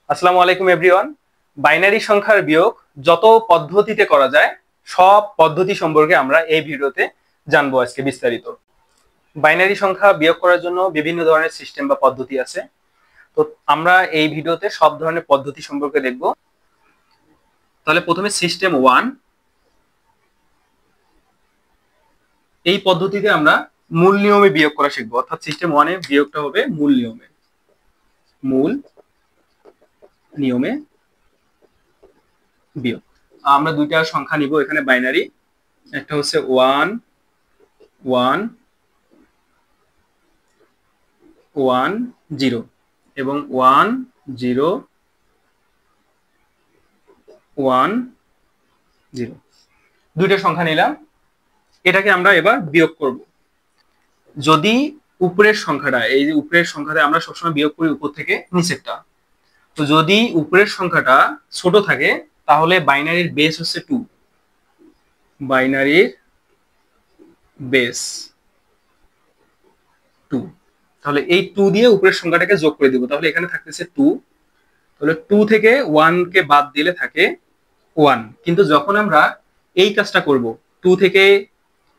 আসসালামু আলাইকুম everyone. Binary সংখ্যার বিয়োগ যত পদ্ধতিতে করা যায় সব পদ্ধতি সম্পর্কে আমরা এই ভিডিওতে জানবো আজকে বিস্তারিত। বাইনারি সংখ্যা বিয়োগ করার জন্য বিভিন্ন ধরনের সিস্টেম বা পদ্ধতি আছে। তো আমরা এই ভিডিওতে সব ধরনের পদ্ধতি সম্পর্কে দেখব। তাহলে প্রথমে সিস্টেম 1, এই পদ্ধতিতে আমরা মূল নিয়মে বিয়োগ করা শিখবো। অর্থাৎ সিস্টেম 1 এ বিয়োগটা হবে মূল নিয়মে বিয়োগ। আমরা দুইটা সংখ্যা নিব এখানে বাইনারি, একটা হচ্ছে 1 1 1 0 এবং 1 0 1 0, দুইটা সংখ্যা নিলাম। এটাকে আমরা এবার বিয়োগ করব। যদি উপরের সংখ্যাটা, এই যে উপরের সংখ্যাটা আমরা সবসময় বিয়োগ করি উপর থেকে নিচেরটা, তো যদি উপরের সংখ্যাটা ছোট থাকে তাহলে বাইনারির বেস হচ্ছে 2, বাইনারির বেস 2। তাহলে এই 2 দিয়ে উপরের সংখ্যাটাকে যোগ করে দিব, তাহলে এখানে থাকতেছে 2। তাহলে 2 থেকে 1 কে বাদ দিলে থাকে 1। কিন্তু যখন আমরা এই কাজটা করব 2 থেকে,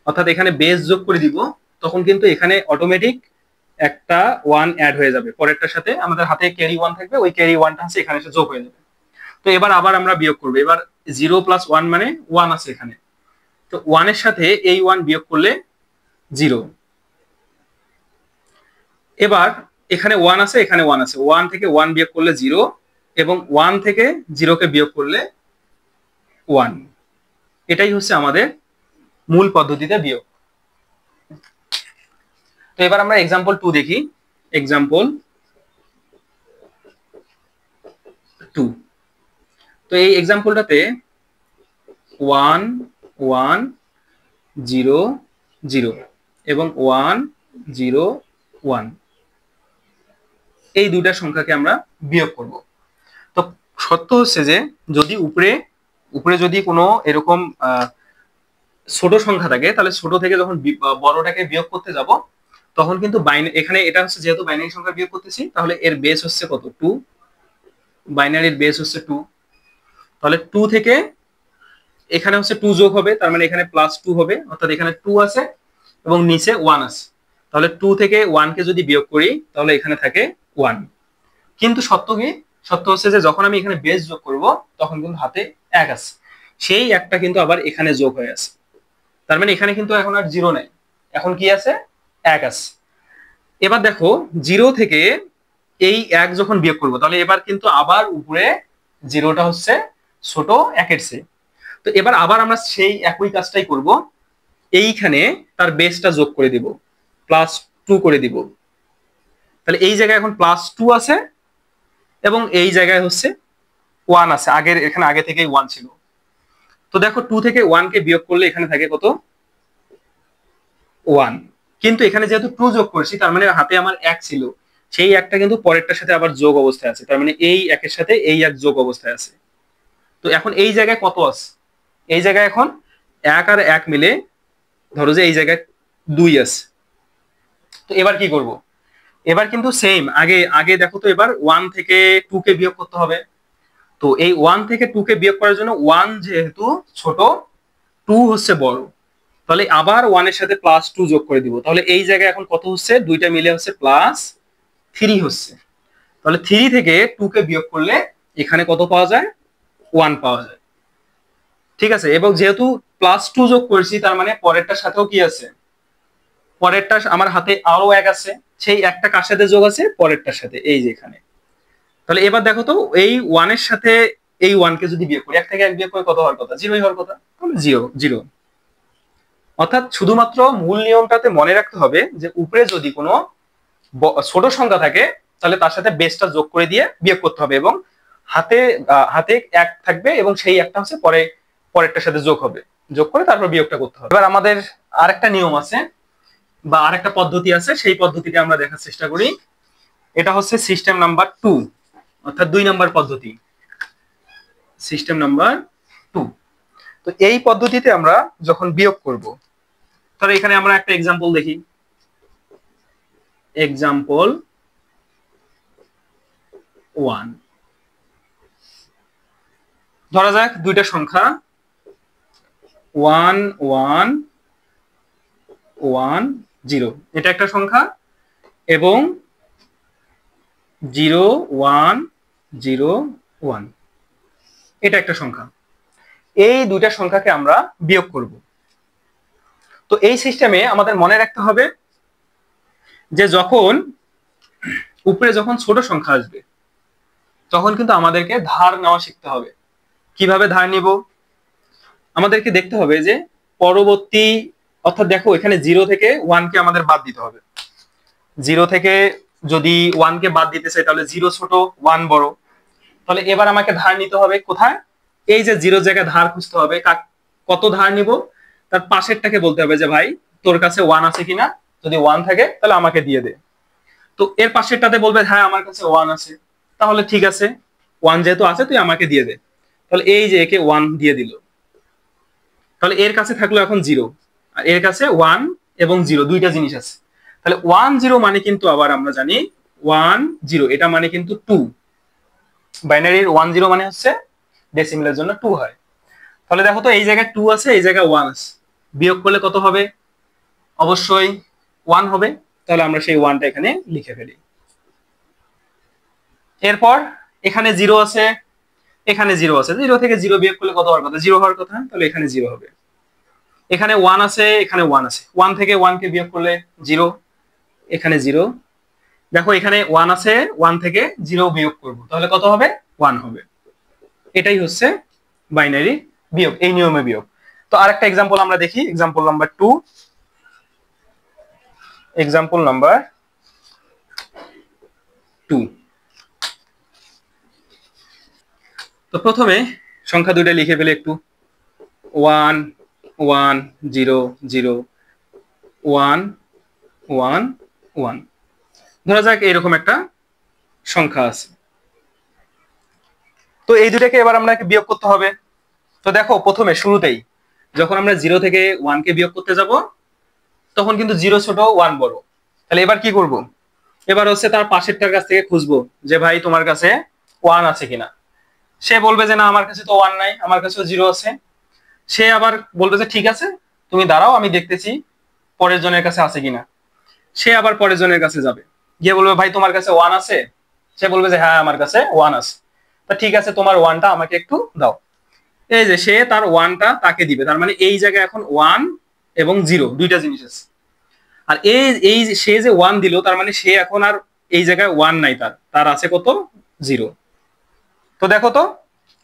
অর্থাৎ এখানে বেস যোগ করে দিব, তখন কিন্তু এখানে অটোমেটিক একটা 1 অ্যাড হয়ে যাবে পরেরটার সাথে। আমাদের হাতে ক্যারি 1 থাকবে, ওই ক্যারি 1টা আছে এখানে এসে যোগ হয়ে যাবে। তো এবার আবার আমরা বিয়োগ করব। এবার 0 + 1 মানে 1 আছে এখানে, তো 1 এর সাথে এই 1 বিয়োগ করলে 0। এবার এখানে 1 আছে, এখানে 1 আছে, 1 থেকে 1 বিয়োগ করলে 0 এবং 1 থেকে 0 কে বিয়োগ করলে 1। এটাই হচ্ছে আমাদের মূল পদ্ধতিতে বিয়োগ। তো এবার আমরা एग्जांपल 2 দেখি। एग्जांपल 2, তো এই एग्जांपलটাতে 1 1 0 0 এবং 1 0 1, এই দুইটা সংখ্যাকে আমরা বিয়োগ করব। তো সত্য হচ্ছে যে যদি উপরে যদি কোনো এরকম ছোট সংখ্যা থাকে, তাহলে ছোট থেকে যখন বড়টাকে বিয়োগ করতে যাব তখন কিন্তু এখানে এটা হচ্ছে যেহেতু বাইনারি সংখ্যা বিয়োগ করতেছি, তাহলে এর বেস হচ্ছে কত? 2, বাইনারির বেস হচ্ছে 2। তাহলে 2 থেকে এখানে হচ্ছে 2 যোগ হবে, তার মানে এখানে +2 হবে, অর্থাৎ এখানে 2 আছে এবং নিচে 1 আছে। তাহলে 2 থেকে 1 কে যদি বিয়োগ করি তাহলে এখানে থাকে 1। কিন্তু সত্য হচ্ছে যে যখন আমি এখানে বেস যোগ করব তখন কিন্তু হাতে 1 আছে, সেই একটা কিন্তু আবার এখানে যোগ হয়ে আছে। তার মানে এখানে কিন্তু এখন আর 0 নাই, এখন কি আছে? 1 আছে। এবার দেখো 0 থেকে এই 1 যখন বিয়োগ করব তাহলে এবার কিন্তু আবার উপরে 0টা হচ্ছে ছোট 1 এর চেয়ে। তো এবার আবার আমরা সেই একই কাজটাই করব, এইখানে তার বেসটা যোগ করে দিব, +2 করে দিব। তাহলে এই জায়গায় এখন +2 আছে এবং এই জায়গায় হচ্ছে 1 আছে, এখানে আগে থেকেই 1 ছিল। তো দেখো 2 থেকে 1 কে বিয়োগ করলে এখানে থাকে কত? 1। কিন্তু এখানে যেহেতু 2 যোগ করছি তার মানে হাতে আমার 1 ছিল, সেই একটা কিন্তু পরেরটার সাথে আবার যোগ অবস্থায় আছে, তার মানে এই 1 এর সাথে এই 1 যোগ অবস্থায় আছে। তো এখন এই জায়গায় কত আছে? এই জায়গায় এখন 1 আর 1 মিলে ধরো যে এই জায়গায় 2 আছে। তো এবার কি করব? এবার কিন্তু সেম আগে দেখো তো, এবার 1 থেকে 2 কে বিয়োগ করতে হবে। তো এই 1 থেকে 2 কে বিয়োগ করার জন্য 1 যেহেতু ছোট, 2 হচ্ছে বড়, তাহলে আবার 1 এর সাথে +2 যোগ করে দিব। তাহলে এই জায়গায় এখন কত হচ্ছে? দুইটা মিলে হচ্ছে +3 হচ্ছে। তাহলে 3 থেকে 2 কে বিয়োগ করলে এখানে কত পাওয়া যায়? 1 পাওয়া যায়। ঠিক আছে, এবং যেহেতু +2 যোগ করেছি তার মানে পরেরটার সাথেও কি আছে? পরেরটা আমার হাতে আরো 1 আছে, সেই একটা কার সাথে যোগ আছে? পরেরটার সাথে, এই যে এখানে। তাহলে এবার দেখো তো এই 1 এর সাথে এই 1 কে যদি বিয়োগ করি, 1 থেকে 1 বিয়োগ করে কত হওয়ার কথা? 0 হওয়ার কথা। তাহলে 0 0। অর্থাৎ শুধুমাত্র মূল নিয়মটাতে মনে রাখতে হবে যে উপরে যদি কোনো ছোট সংখ্যা থাকে তাহলে তার সাথে বেসটা যোগ করে দিয়ে বিয়োগ করতে হবে, এবং হাতে হাতে 1 থাকবে এবং সেই একটা হচ্ছে পরেরটার সাথে যোগ হবে, যোগ করে তারপর বিয়োগটা করতে হবে। এবার আমাদের আরেকটা নিয়ম আছে বা আরেকটা পদ্ধতি আছে, সেই পদ্ধতিটা আমরা দেখার চেষ্টা করি। এটা হচ্ছে সিস্টেম নাম্বার 2, অর্থাৎ 2 নাম্বার পদ্ধতি, সিস্টেম নাম্বার 2। তো এই পদ্ধতিতে আমরা যখন বিয়োগ করব, তাহলে এখানে আমরা একটা एग्जांपल দেখি। एग्जांपल 1, ধরা যাক দুইটা সংখ্যা 1 1 1 0, এটা একটা সংখ্যা, এবং 0 1 0 1, এটা একটা সংখ্যা। এই দুইটা সংখ্যাকে আমরা বিয়োগ করব। তো এই সিস্টেমে আমাদের মনে রাখতে হবে যে যখন উপরে যখন ছোট সংখ্যা আসবে তখন কিন্তু আমাদেরকে ধার নেওয়া শিখতে হবে। কিভাবে ধার নিব? আমাদেরকে দেখতে হবে যে পরবর্তী, অর্থাৎ দেখো এখানে 0 থেকে 1 কে আমাদের বাদ দিতে হবে। 0 থেকে যদি 1 কে বাদ দিতে চাই তাহলে 0 ছোট 1 বড়। তাহলে এবার আমাকে ধার নিতে হবে কোথায়? এই যে 0 জায়গায় ধার খুঁজতে হবে। কত ধার নিব? তার পাশেরটাকে বলতে হবে যে ভাই তোর কাছে 1 আছে কিনা, যদি 1 থাকে তাহলে আমাকে দিয়ে দে। তো এর পাশেরটাতে বলবে হ্যাঁ আমার কাছে 1 আছে, তাহলে ঠিক আছে 1 যেহেতু আছে তুই আমাকে দিয়ে দে। তাহলে এই যে একে 1 দিয়ে দিল। তাহলে এর কাছে থাকলো এখন 0, আর এর কাছে 1 এবং 0 দুইটা জিনিস আছে। তাহলে 1 0 মানে কিন্তু আবার আমরা জানি 1 0 এটা মানে কিন্তু 2। বাইনারির 1 0 মানে হচ্ছে ডেসিমেলের জন্য 2 হয়। তাহলে দেখো তো এই জায়গায় 2 আছে, এই জায়গায় 1 আছে, বিয়োগ করলে কত হবে? অবশ্যই 1 হবে। তাহলে আমরা সেই 1টা এখানে লিখে ফেলি। এরপর এখানে 0 আছে, এখানে 0 আছে, 0 থেকে 0 বিয়োগ করলে কত হওয়ার কথা? 0 হওয়ার কথা, তাহলে এখানে 0 হবে। এখানে 1 আছে, এখানে 1 আছে, 1 থেকে 1 কে বিয়োগ করলে 0, এখানে 0। দেখো এখানে 1 আছে, 1 থেকে 0 বিয়োগ করব, তাহলে কত হবে? 1 হবে। এটাই হচ্ছে বাইনারি বিয়োগ, এই নিয়মে বিয়োগ। তো আরেকটা এক্সাম্পল আমরা দেখি, এক্সাম্পল নাম্বার 2। Example number 2। তো প্রথমে সংখ্যা দুইটা লিখে ফেলে একটু। 1 1 0 0 1 1 1। ধরা যাক এরকম একটা সংখ্যা আছে। তো এই দুটাকে এবার আমরা বিয়োগ করতে হবে। তো দেখো প্রথমে শুরুতেই যখন আমরা 0 থেকে 1 কে বিয়োগ করতে যাব তখন কিন্তু 0 ছোট 1 বড়। তাহলে এবার কি করব? এবার হচ্ছে তার পাশেরটার কাছ থেকে খুঁজবো যে ভাই তোমার কাছে 1 আছে কিনা। সে বলবে যে না আমার কাছে তো 1 নাই, আমার কাছেও 0 আছে। সে আবার বলবে যে ঠিক আছে তুমি দাঁড়াও আমি দেখতেছি পরের জনের কাছে আছে কিনা। সে আবার পরের জনের কাছে যাবে, গিয়ে বলবে ভাই তোমার কাছে 1 আছে। সে বলবে যে হ্যাঁ আমার কাছে 1 আছে। তা ঠিক আছে তোমার 1টা আমাকে একটু দাও। এই যে সে তার 1টা তাকে দিবে, তার মানে এই জায়গায় এখন 1 এবং 0 দুইটা জিনিস আছে। আর এই এই সে যে 1 দিল তার মানে সে এখন আর এই জায়গায় 1 নাই, তার তার আছে কত? 0। তো দেখো তো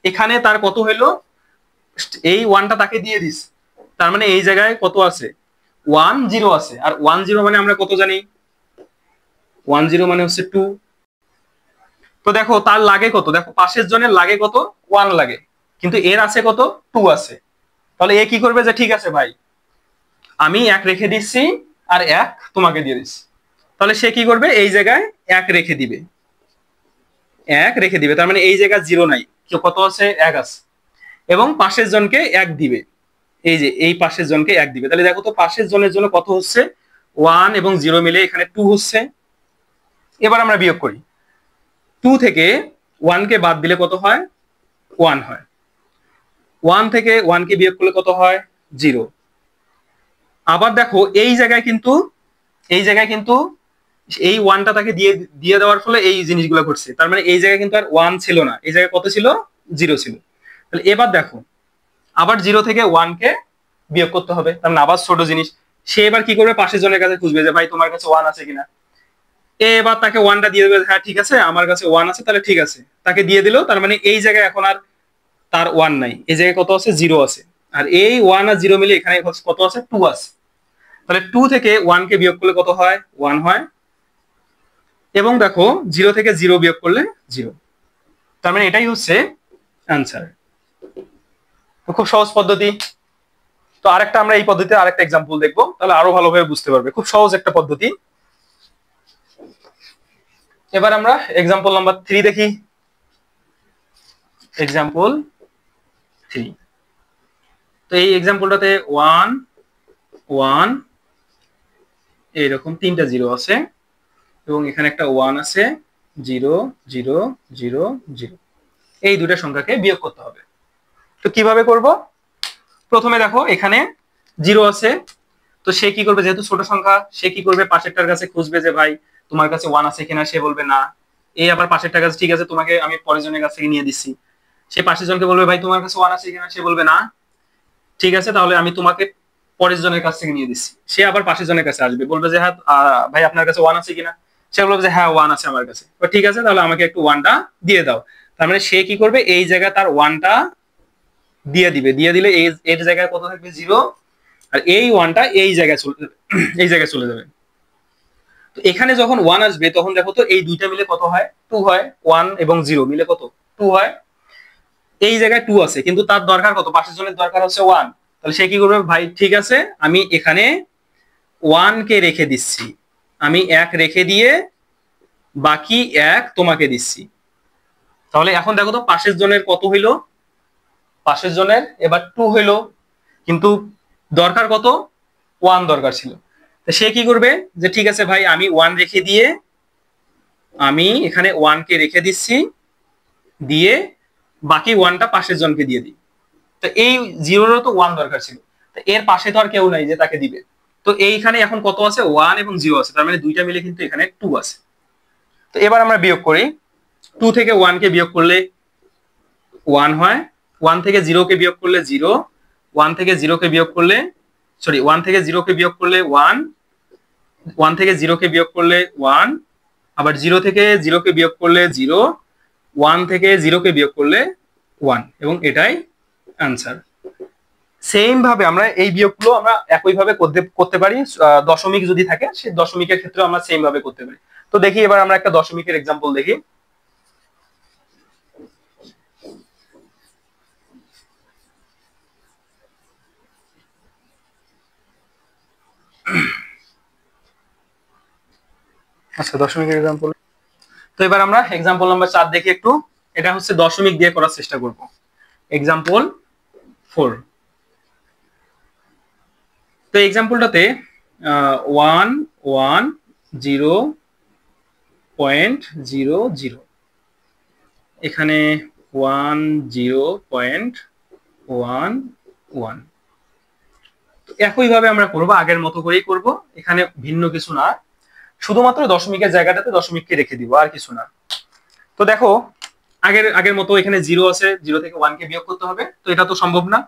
এখানে তার কত হইলো? এই 1টা তাকে দিয়ে দিস, তার মানে এই জায়গায় কত আছে? 1 0 আছে। আর 1 0 মানে আমরা কত জানি? 1 0 মানে হচ্ছে 2। তো দেখো তার লাগে কত? দেখো পাশের জনের লাগে কত? 1 লাগে, কিন্তু এর আছে কত? 2 আছে। তাহলে এ কি করবে যে ঠিক আছে ভাই আমি 1 রেখে দিচ্ছি আর 1 তোমাকে দিয়ে দিচ্ছি। তাহলে সে কি করবে? এই জায়গায় 1 রেখে দিবে, 1 রেখে দিবে, তার মানে এই জায়গায় 0 নাই, কত আছে? 1 আছে। এবং পাশের জনকে 1 দিবে, এই যে এই পাশের জনকে 1 দিবে। তাহলে দেখো তো পাশের জনের জন্য কত হচ্ছে? 1 এবং 0 মিলে এখানে 2 হচ্ছে। এবার আমরা বিয়োগ করি। 2 থেকে 1 কে বাদ দিলে কত হয়? 1 হয়। 1 থেকে 1 কে বিয়োগ করলে কত হয়? 0। আবার দেখো এই জায়গায় কিন্তু এই 1টা তাকে দিয়ে দিয়ে দেওয়ার ফলে এই জিনিসগুলো ঘটছে। তার মানে এই জায়গায় কিন্তু আর 1 ছিল না, এই জায়গায় কত ছিল? 0 ছিল। তাহলে এবার দেখো আবার 0 থেকে 1 কে বিয়োগ করতে হবে, তার মানে আবার ছোট জিনিস। সে এবার কি করবে? পাশের জনের কাছে খুঁজবে যে ভাই তোমার কাছে 1 আছে কিনা। এবার তাকে 1টা দিয়ে দেবে, হ্যাঁ ঠিক আছে আমার কাছে 1 আছে, তাহলে ঠিক আছে তাকে দিয়ে দিল। তার মানে এই জায়গায় এখন আর তার 1 নাই, এই জায়গায় কত আছে? 0 আছে। আর এই 1 আর 0 মিলে এখানে কত আছে? 2 আছে। তাহলে 2 থেকে 1 কে বিয়োগ করলে কত হয়? 1 হয়। এবং দেখো 0 থেকে 0 বিয়োগ করলে 0। তার মানে এটাই হচ্ছে অ্যান্সার। খুব সহজ পদ্ধতি। তো আরেকটা আমরা এই পদ্ধতিতে আরেকটা এক্সাম্পল দেখবো, তাহলে আরো ভালোভাবে বুঝতে পারবে। খুব সহজ একটা পদ্ধতি। এবার আমরা এক্সাম্পল নাম্বার 3 দেখি। এক্সাম্পল 3। তো এই এক্সাম্পলটাতে 1 1 এইরকম 3টা 0 আছে এবং এখানে একটা 1 আছে, 0 0 0 0। এই দুটা সংখ্যাকে বিয়োগ করতে হবে। তো কিভাবে করব? প্রথমে দেখো এখানে 0 আছে, তো সে কি করবে, যেহেতু ছোট সংখ্যা, সে কি করবে, পাশেরটার কাছে খুঁজবে যে ভাই তোমার কাছে 1 আছে কিনা, সে বলবে না। এই আবার পাশেরটার কাছে, ঠিক আছে তোমাকে আমি পরের জনের কাছ থেকে নিয়ে দিচ্ছি, সে পাশের জনকে বলবে ভাই তোমার কাছে 1 আছে কিনা, সে বলবে না। ঠিক আছে, তাহলে আমি তোমাকে পরের জনের কাছ থেকে নিয়ে দিচ্ছি, সে আবার পাশের জনের কাছে আসবে, বলবে যে হ্যাঁ ভাই আপনার কাছে 1 আছে কিনা, সে বলবে যে হ্যাঁ 1 আছে আমার কাছে, ঠিক আছে তাহলে আমাকে একটু 1টা দিয়ে দাও। তার মানে সে কি করবে, এই জায়গায় তার 1টা দিয়ে দিবে, দিয়ে দিলে এই এর জায়গায় কত থাকবে, 0, আর এই 1টা এই জায়গায় চলে যাবে, এই জায়গায় চলে যাবে। তো এখানে যখন 1 আসবে তখন দেখো তো এই দুইটা মিলে কত হয়, 2 হয়। 1 এবং 0 মিলে কত, 2 হয়। এই জায়গায় 2 আছে, কিন্তু তার দরকার কত, পাশের জনের দরকার হচ্ছে 1। তাহলে সে কি করবে, ভাই ঠিক আছে আমি এখানে 1 কে রেখে দিচ্ছি, আমি 1 রেখে দিয়ে বাকি 1 তোমাকে দিচ্ছি। তাহলে এখন দেখো তো পাশের জনের কত হইলো, পাশের জনের এবার 2 হইলো, কিন্তু দরকার কত, 1 দরকার ছিল। তো সে কি করবে, যে ঠিক আছে ভাই আমি 1 রেখে দিয়ে, আমি এখানে 1 কে রেখে দিচ্ছি, দিয়ে বাকি 1টা পাশের জনকে দিয়ে দিই। তো এই 0-রও তো 1 দরকার ছিল, তো এর পাশে তো আর কেউ নাই যে তাকে দিবে। তো এইখানে এখন কত আছে, 1 এবং 0 আছে, তার মানে দুইটা মিলে কিন্তু এখানে 2 আছে। তো এবার আমরা বিয়োগ করি, 2 থেকে 1 কে বিয়োগ করলে 1 হয়, 1 থেকে 0 কে বিয়োগ করলে 0, 1 থেকে 0 কে বিয়োগ করলে, সরি 1 থেকে 0 কে বিয়োগ করলে 1, 1 থেকে 0 কে বিয়োগ করলে 1, আবার 0 থেকে 0 কে বিয়োগ করলে 0, 1 থেকে 0 কে বিয়োগ করলে 1, এবং এটাই অ্যান্সার। সেম ভাবে আমরা এই বিয়োগগুলো আমরা একই ভাবে করতে পারি, দশমিক যদি থাকে সেই দশমিকের ক্ষেত্রে আমরা সেম ভাবে করতে পারি। তো দেখি এবার আমরা একটা দশমিকের এক্সাম্পল দেখি। আচ্ছা দশমিকের এক্সাম্পল, তো এবার আমরা এক্সাম্পল নাম্বার 4 দেখি একটু। এটা হচ্ছে দশমিক দিয়ে করার চেষ্টা করব। এক্সাম্পল 4। তো এক্সাম্পলটাতে 1 1 0.00, এখানে 1 0.11। একই ভাবে আমরা করব, আগের মতো করেই করব, এখানে ভিন্ন কিছু না, শুধুমাত্র দশমিকের জায়গাটাতে দশমিককে রেখে দিব, আর কিছু না। তো দেখো আগের আগের মতো এখানে 0 আছে, 0 থেকে 1 কে বিয়োগ করতে হবে, তো এটা তো সম্ভব না।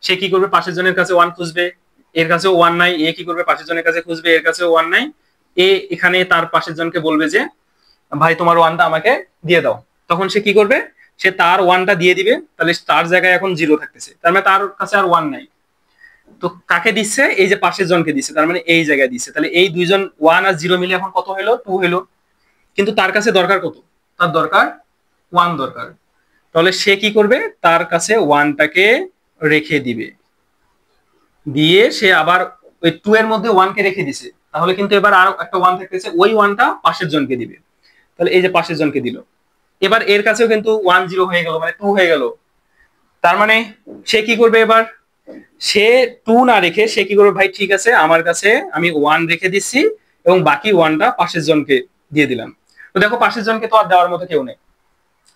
সে কি করবে, পাশের জনের কাছে 1 খুঁজবে, এর কাছেও 1 নাই, এ কি করবে, পাশের জনের কাছে খুঁজবে, এর কাছেও 1 নাই, এ এখানে তার পাশের জনকে বলবে যে ভাই তোমার 1টা আমাকে দিয়ে দাও। তখন সে কি করবে, সে তার 1টা দিয়ে দিবে, তাহলে তার জায়গায় এখন 0 থাকতেছে, তার মানে তার কাছে আর 1 নাই। তো কাকে দিচ্ছে, এই যে পাশের জনকে দিচ্ছে, তার মানে এই জায়গায় দিচ্ছে, তাহলে এই দুইজন 1 আর 0 মিলে এখন কত হলো, 2 হলো। কিন্তু তার কাছে দরকার কত, তার দরকার 1 দরকার। তাহলে সে কি করবে, তার কাছে 1টাকে রেখে দিবে, দিয়ে সে আবার ওই 2 এর মধ্যে 1 কে রেখে দিছে, তাহলে কিন্তু এবার আর একটা 1 থাকতেছে, ওই 1টা পাশের জনকে দিবে। তাহলে এই যে পাশের জনকে দিল, এবার এর কাছেও কিন্তু 1 0 হয়ে গেল, মানে 2 হয়ে গেল। তার মানে সে কি করবে, এবার সে 2 না রেখে সে কি করবে, ভাই ঠিক আছে আমার কাছে আমি 1 রেখে দিচ্ছি, এবং বাকি 1টা পাশের জনকে দিয়ে দিলাম। তো দেখো পাশের জনকে তো আর দেওয়ার মতো কেউ নেই,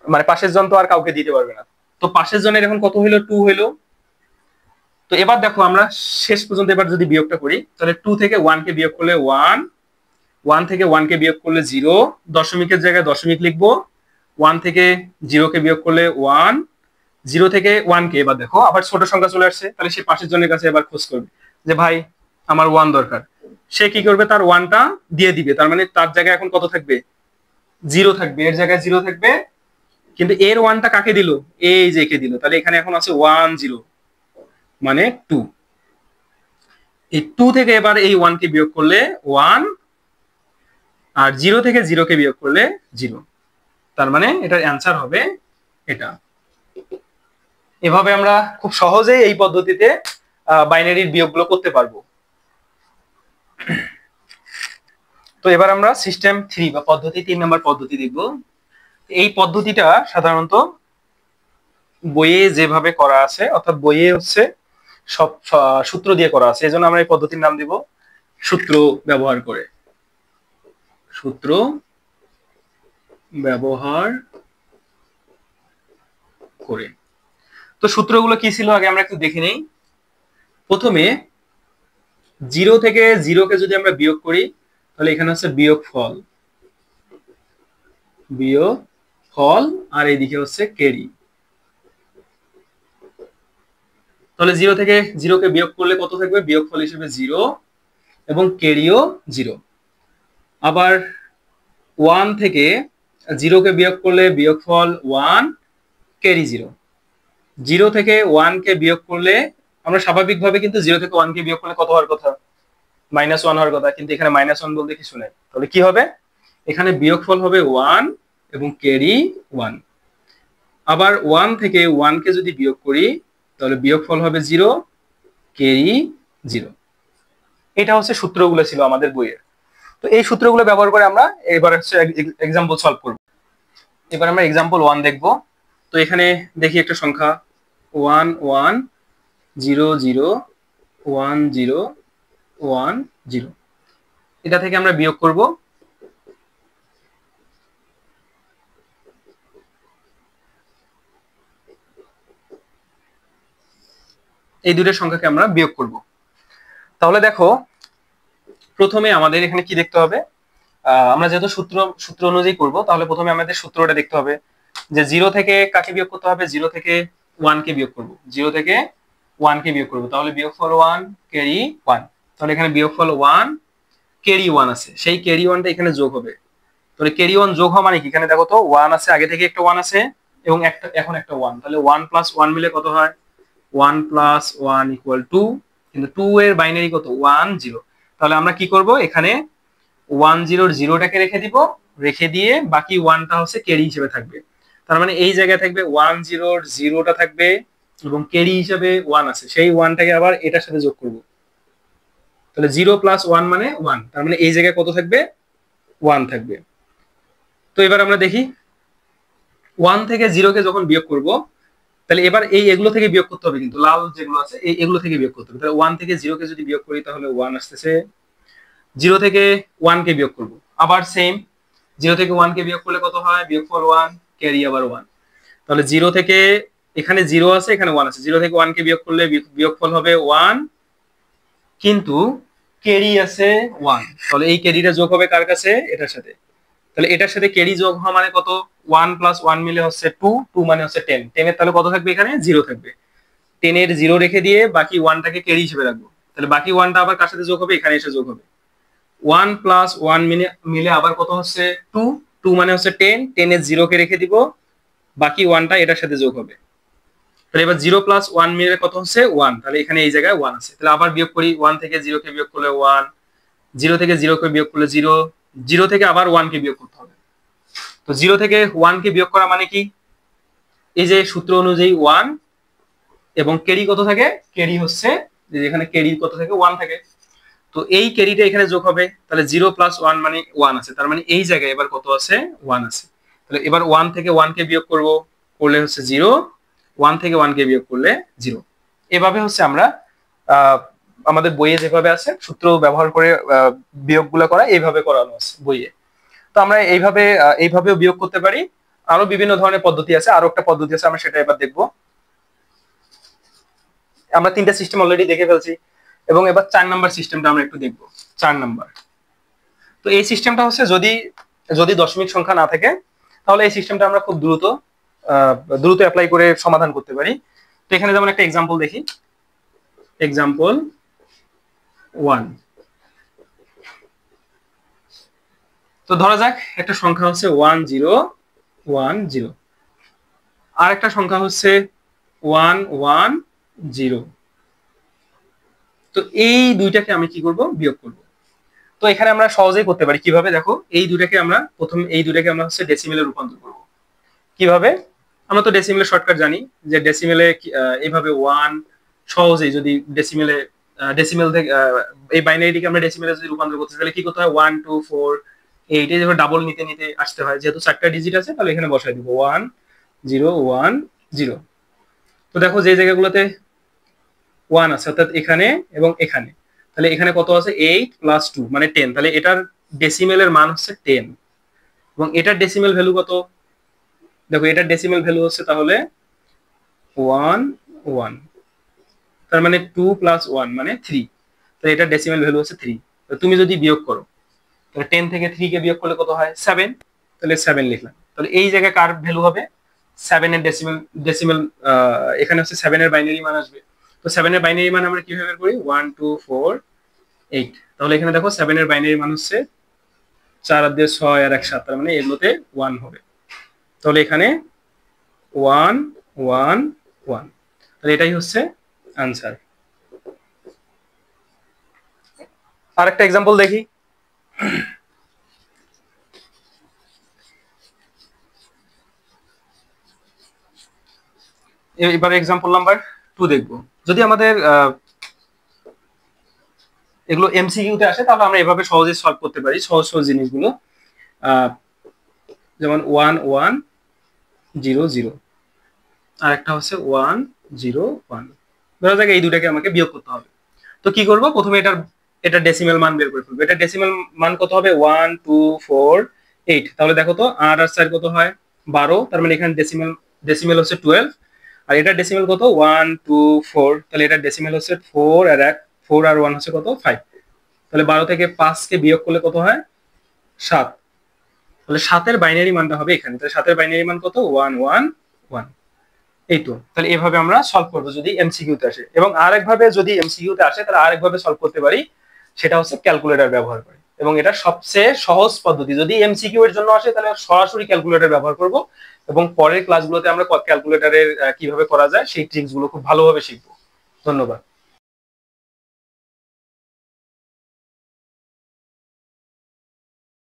মানে পাশের জন তো আর কাউকে দিতে পারবে না। তো পাশের জনের এখন কত হইলো, 2 হইলো। তো এবার দেখো আমরা শেষ পর্যন্ত এবার যদি বিয়োগটা করি, তাহলে 2 থেকে 1 কে বিয়োগ করলে 1, 1 থেকে 1 কে বিয়োগ করলে 0, দশমিকের জায়গায় দশমিক লিখবো, 1 থেকে 0 কে বিয়োগ করলে 1, 0 থেকে 1 কে, এবার দেখো আবার ছোট সংখ্যা চলে আসছে, তাহলে সে পাশের জনের কাছে এবার খোঁজ করবে যে ভাই আমার 1 দরকার। সে কি করবে, তার 1টা দিয়ে দিবে, তার মানে তার জায়গায় এখন কত থাকবে, 0 থাকবে, এর জায়গায় 0 থাকবে, কিন্তু এর 1টা কাকে দিল, এই যে একে দিল, তাহলে এখানে এখন আছে 1 0, মানে 2। এই 2 থেকে এবার এই 1 কে বিয়োগ করলে 1, আর 0 থেকে 0 কে বিয়োগ করলে 0, তার মানে এটার অ্যান্সার হবে এটা। এভাবে আমরা খুব সহজেই এই পদ্ধতিতে বাইনারির বিয়োগগুলো করতে পারবো। তো এবার আমরা সিস্টেম 3 বা পদ্ধতি 3 নম্বর পদ্ধতি দেখব। এই পদ্ধতিটা সাধারণত বইয়ে যেভাবে করা আছে, অর্থাৎ বইয়ে হচ্ছে সব সূত্র দিয়ে করা আছে, এজন্য আমরা এই পদ্ধতির নাম দিব সূত্র ব্যবহার করে। সূত্র ব্যবহার করে। তো সূত্রগুলো কি ছিল আগে আমরা একটু দেখে নেই। প্রথমে 0 থেকে 0 কে যদি আমরা বিয়োগ করি তাহলে এখানে হচ্ছে বিয়োগফল আর এইদিকে হচ্ছে ক্যারি। তাহলে 0 থেকে 0 কে বিয়োগ করলে কত থাকবে? বিয়োগফল হিসেবে 0 এবং ক্যারিও 0। আবার 1 থেকে 0 কে বিয়োগ করলে বিয়োগফল 1, ক্যারি 0। 0 থেকে 1 কে বিয়োগ করলে আমরা স্বাভাবিকভাবে কিন্তু 0 থেকে 1 কে বিয়োগ করলে কত হওয়ার কথা? -1 হওয়ার কথা, কিন্তু এখানে -1 বলতে কিছু নাই। তাহলে কি হবে? এখানে বিয়োগফল হবে 1 এবং ক্যারি 1। আবার 1 থেকে 1 কে যদি বিয়োগ করি তাহলে বিয়োগফল হবে 0, ক্যারি 0। এটা হচ্ছে সূত্রগুলো ছিল আমাদের বইয়ের। তো এই সূত্রগুলো ব্যবহার করে আমরা এবার হচ্ছে এক্সাম্পল সলভ করব। এবার আমরা এক্সাম্পল 1 দেখব। তো এখানে দেখি একটা সংখ্যা 1 1 0 0 1 0 1 0। এটা থেকে আমরা বিয়োগ করব। এই দুটো সংখ্যাকে আমরা বিয়োগ করব। তাহলে দেখো প্রথমে আমাদের এখানে কি দেখতে হবে? আমরা যেহেতু সূত্র অনুযায়ী করব, তাহলে প্রথমে আমাদের সূত্রটা দেখতে হবে যে 0 থেকে কাকে বিয়োগ করতে হবে? 0 থেকে 1 কে বিয়োগ করব। 0 থেকে 1 কে বিয়োগ করব, তাহলে বিয়োগফল 1, ক্যারি 1। তাহলে এখানে বিয়োগফল 1, ক্যারি 1 আছে, সেই ক্যারি 1টা এখানে যোগ হবে। তাহলে ক্যারি 1 যোগ হওয়া মানে কি? এখানে দেখো তো 1 আছে, আগে থেকে একটা 1 আছে এবং এখন একটা 1, তাহলে 1 + 1 মিলে কত হয়? 1 + 1 = 2, কিন্তু 2 এর বাইনারি কত? 1 0। তাহলে আমরা কি করব? এখানে 1 0 0টাকে রেখে দিব, রেখে দিয়ে বাকি 1টা হচ্ছে ক্যারি হিসেবে থাকবে। তার মানে এই জায়গায় থাকবে 1 0 0টা থাকবে এবং ক্যারি হিসেবে 1 আছে, সেই 1টাকে আবার এটার সাথে যোগ করব। তাহলে 0 + 1 মানে 1, তার মানে এই জায়গায় কত থাকবে? 1 থাকবে। তো এবার আমরা দেখি 1 থেকে 0 কে যখন বিয়োগ করব, তাহলে এবার এগুলো থেকে বিয়োগ করতে হবে, কিন্তু লাল যেগুলো আছে এগুলো থেকে বিয়োগ করতে হবে। তাহলে 1 থেকে 0 কে যদি বিয়োগ করি তাহলে 1 আসতেছে। 0 থেকে 1 কে বিয়োগ করব, আবার সেম 0 থেকে 1 কে বিয়োগ করলে কত হয়? বিয়োগফল 1, ক্যারি আবার 1। তাহলে 0 থেকে এখানে 0 আছে, এখানে 1 আছে, 0 থেকে 1 কে বিয়োগ করলে বিয়োগফল হবে 1, কিন্তু ক্যারি আছে 1। তাহলে এই ক্যারিটা যোগ হবে কার কাছে? এটার সাথে। তাহলে এটার সাথে ক্যারি যোগ হওয়া মানে কত? 1 + 1 মিলে হচ্ছে 2, 2 মানে হচ্ছে 10। 10 এর তাহলে কত থাকবে? এখানে 0 থাকবে। 10 এর 0 রেখে দিয়ে বাকি 1টাকে ক্যারি হিসেবে রাখবো। তাহলে বাকি 1টা আবার কার সাথে যোগ হবে? এখানে এসে যোগ হবে। 1 + 1 মিলে আবার কত হচ্ছে? 2, 2 মানে হচ্ছে 10, 10 এর 0 কে রেখে দিব, বাকি 1টা এটার সাথে যোগ হবে। তাহলে এবার 0 + 1 মিলে কত হচ্ছে? 1। তাহলে এখানে এই জায়গায় 1 আছে। তাহলে আবার বিয়োগ করি, 1 থেকে 0 কে বিয়োগ করলে 1, 0 থেকে 0 কে বিয়োগ করলে 0, 0 থেকে আবার 1 কে বিয়োগ করতে হবে। তো 0 থেকে 1 কে বিয়োগ করা মানে কি? এই যে সূত্র অনুযায়ী 1 এবং ক্যারি কত থাকে? ক্যারি হচ্ছে যে এখানে ক্যারি কত থাকে? 1 থাকে। তো এই ক্যারিটা এখানে যোগ হবে। তাহলে 0 + 1 মানে 1 আছে, তার মানে এই জায়গায় এবার কত আছে? 1 আছে। তাহলে এবার 1 থেকে 1 কে বিয়োগ করব, করলে হচ্ছে 0, 1 থেকে 1 কে বিয়োগ করলে 0। এভাবে হচ্ছে আমরা আমাদের বইয়ে যেভাবে আছে সূত্র ব্যবহার করে বিয়োগগুলো করা, এইভাবে করানো আছে বইয়ে। তো আমরা এইভাবেও বিয়োগ করতে পারি। আরো বিভিন্ন ধরনের পদ্ধতি আছে, আরো একটা পদ্ধতি আছে, আমরা সেটা এবার দেখবো। আমরা 3টা সিস্টেম অলরেডি দেখে ফেলছি এবং এবার 4 নাম্বার সিস্টেমটা আমরা একটু দেখবো। 4 নাম্বার, তো এই সিস্টেমটা হচ্ছে যদি দশমিক সংখ্যা না থাকে তাহলে এই সিস্টেমটা আমরা খুব দ্রুত অ্যাপ্লাই করে সমাধান করতে পারি। তো এখানে যেমন একটা এক্সাম্পল দেখি, এক্সাম্পল 1। তো ধরা যাক একটা সংখ্যা হচ্ছে 1 0 1 0, আর একটা সংখ্যা হচ্ছে 1 1 0। তো এই দুইটাকে আমি কি করব? বিয়োগ করব। তো এখানে আমরা সহজেই করতে পারি। কিভাবে? দেখো, এই দুটাকে আমরা হচ্ছে ডেসিমেলে রূপান্তর করব। কিভাবে? আমরা তো ডেসিমেলের শর্টকাট জানি, যে ডেসিমেলে এইভাবে 1 সহজেই যদি ডেসিমেল থেকে এই বাইনারিটিকে আমরা ডেসিমেলে যদি রূপান্তর করতে তাহলে কি করতে হয়? 1 2 4 8 এই যেভাবে ডাবল নিতে নিতে আসতে হয়, যেহেতু 4টা ডিজিট আছে তাহলে এখানে বসাই দিব 1 0 1 0। তো দেখো যে জায়গাগুলোতে 1 আছে অর্থাৎ এখানে এবং এখানে, তাহলে এখানে কত আছে? 8 + 2 মানে 10। তাহলে এটার ডেসিমেলের মান হচ্ছে 10 এবং এটার ডেসিমেল ভ্যালু কত? দেখো এটার ডেসিমেল ভ্যালু হচ্ছে তাহলে ওয়ান ওয়ান, তার মানে 2 প্লাস 1 মানে 3। তাহলে এটা ডেসিমাল ভ্যালু হচ্ছে 3। তুমি যদি বিয়োগ করো তাহলে 10 থেকে 3 কে বিয়োগ করলে কত হয় 7, তাহলে 7 লিখলাম। তাহলে এই জায়গায় কার ভ্যালু হবে 7 এর ডেসিমাল ডেসিমাল এখানে হচ্ছে 7 এর বাইনারি মান আসবে। তো 7 এর বাইনারি মান আমরা কিভাবে বের করি 1 2 4 8। তাহলে এখানে দেখো 7 এর বাইনারি মান হচ্ছে 4 আর 2 6 আর 1 7, তার মানে এগুলোতে 1 হবে। তাহলে এখানে 1 1 1, তাহলে এটাই হচ্ছে আনসার। আরেকটা এক্সাম্পল দেখি। এবার এক্সাম্পল নাম্বার 2 দেখবো। যদি আমাদের এগুলো এমসিকিউতে আসে তাহলে আমরা এভাবে সহজে সলভ করতে পারি সহজ সহজ জিনিসগুলো। যেমন 1 1 0 0, আর একটা হচ্ছে 1 0 1। ধরা যাক এই দুটাকে আমাকে বিয়োগ করতে হবে। তো কি করব, প্রথমে এটা ডেসিমাল মান বের করে ফেলবো। এটা ডেসিমাল মান কত হবে 1 2 4 8। তাহলে দেখো তো 8 আর 4 কত হয় 12, তার মানে এখানে ডেসিমাল হচ্ছে 12। আর এটা ডেসিমাল কত 1 2 4, তাহলে এটা ডেসিমাল হচ্ছে 4 আর 1 4 আর 1 হচ্ছে কত 5। তাহলে 12 থেকে 5 কে বিয়োগ করলে কত হয় 7। তাহলে 7 এর বাইনারি মানটা হবে এখানে। তাহলে 7 এর বাইনারি মান কত 1 1 1। এই তো, তাহলে এভাবে আমরা সলভ করবো যদি এমসিকিউতে আসে। এবং আরেকভাবে যদি এমসিকিউতে আসে তাহলে আরেকভাবে সলভ করতে পারি, সেটা হচ্ছে ক্যালকুলেটর ব্যবহার করে। এবং এটা সবচেয়ে সহজ পদ্ধতি। যদি এমসিকিউ এর জন্য আসে তাহলে সরাসরি ক্যালকুলেটর ব্যবহার করব, এবং পরের ক্লাসগুলোতে আমরা ক্যালকুলেটরের কিভাবে করা যায় সেই ট্রিক্স গুলো খুব ভালোভাবে শিখবো। ধন্যবাদ।